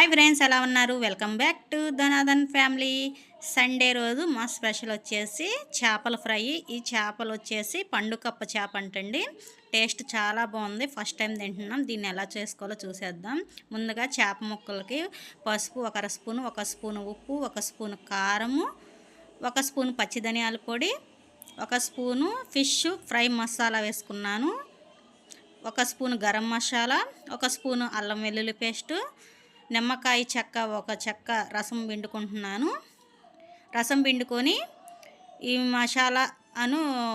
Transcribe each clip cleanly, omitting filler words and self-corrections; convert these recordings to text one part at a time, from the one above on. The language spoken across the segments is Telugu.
హాయ్ ఫ్రెండ్స్, ఎలా ఉన్నారు? Welcome back to Dhanadhan family. Sunday రోజు మా స్పెషల్ వచ్చేసి చేపల ఫ్రై. ఈ చేపలు వచ్చేసి పండుకప్ప చేప అంటండి. టేస్ట్ చాలా బాగుంది. ఫస్ట్ టైం తింటున్నాం. దీన్ని ఎలా చేసుకోవాలో చూసేద్దాం. ముందుగా చేప ముక్కలకి పసుపు 1 స్పూను, 1 స్పూను ఉప్పు, 1 స్పూను కారము, 1 స్పూను పచ్చి ధనియాల పొడి, 1 స్పూను ఫిష్ ఫ్రై మసాలా వేసుకున్నాను, 1 స్పూను గరం మసాలా, 1 స్పూను అల్లం వెల్లుల్లి పేస్టు, నిమ్మకాయ చెక్క 1 చెక్క రసం పిండుకుంటున్నాను. రసం పిండుకొని ఈ మసాలా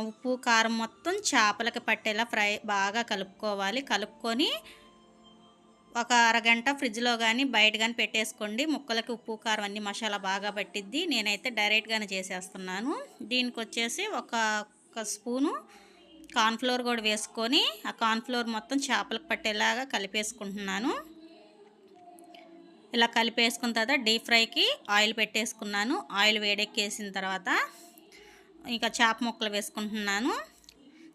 ఉప్పు కారం మొత్తం చేపలకి పట్టేలా బాగా కలుపుకోవాలి. కలుపుకొని ఒక అరగంట ఫ్రిడ్జ్లో కానీ బయట కానీ పెట్టేసుకోండి. ముక్కలకి ఉప్పు కారం అన్ని మసాలా బాగా పట్టిద్ది. నేనైతే డైరెక్ట్గానే చేసేస్తున్నాను. దీనికి వచ్చేసి ఒక స్పూను కార్న్ఫ్లోర్ కూడా వేసుకొని ఆ కార్న్ఫ్లోర్ మొత్తం చేపలకు పట్టేలాగా కలిపేసుకుంటున్నాను. ఇలా కలిపేసుకున్న తర్వాత డీప్ ఫ్రైకి ఆయిల్ పెట్టేసుకున్నాను. ఆయిల్ వేడెక్కేసిన తర్వాత ఇంకా చేప ముక్కలు వేసుకుంటున్నాను.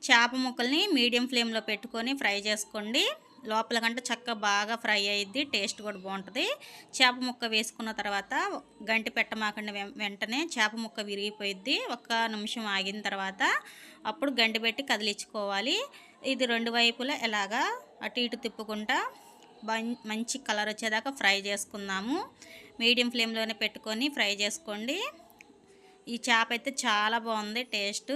చేప ముక్కల్ని మీడియం ఫ్లేమ్లో పెట్టుకొని ఫ్రై చేసుకోండి. లోపల కంటే చక్కగా బాగా ఫ్రై అయ్యిద్ది. టేస్ట్ కూడా బాగుంటుంది. చేప ముక్క వేసుకున్న తర్వాత గంటి పెట్టమాకండి. వెంటనే చేప ముక్క విరిగిపోయిద్ది. 1 నిమిషం ఆగిన తర్వాత అప్పుడు గంటి పెట్టి కదిలించుకోవాలి. ఇది 2 వైపులా ఎలాగా అటు ఇటు తిప్పుకుంటా మంచి కలర్ వచ్చేదాకా ఫ్రై చేసుకుందాము. మీడియం ఫ్లేమ్లోనే పెట్టుకొని ఫ్రై చేసుకోండి. ఈ చేప అయితే చాలా బాగుంది టేస్ట్.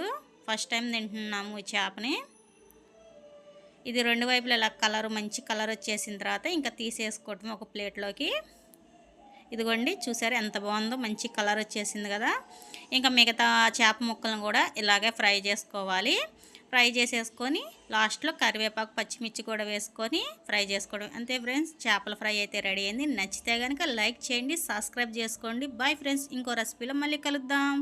ఫస్ట్ టైం తింటున్నాము ఈ చేపని. ఇది 2 వైపులా ఇలా మంచి కలర్ వచ్చేసిన తర్వాత ఇంకా తీసేసుకోవటం ఒక ప్లేట్లోకి. ఇదిగోండి, చూసారు ఎంత బాగుందో, మంచి కలర్ వచ్చేసింది కదా. ఇంకా మిగతా చేప ముక్కలను కూడా ఇలాగే ఫ్రై చేసుకోవాలి. ఫ్రై చేసేసుకొని లాస్ట్లో కరివేపాకు పచ్చిమిర్చి కూడా వేసుకొని ఫ్రై చేసుకోవడం అంతే ఫ్రెండ్స్. చేపల ఫ్రై అయితే రెడీ అయింది. నచ్చితే కనుక లైక్ చేయండి, సబ్స్క్రైబ్ చేసుకోండి. బాయ్ ఫ్రెండ్స్, ఇంకో రెసిపీలో మళ్ళీ కలుద్దాం.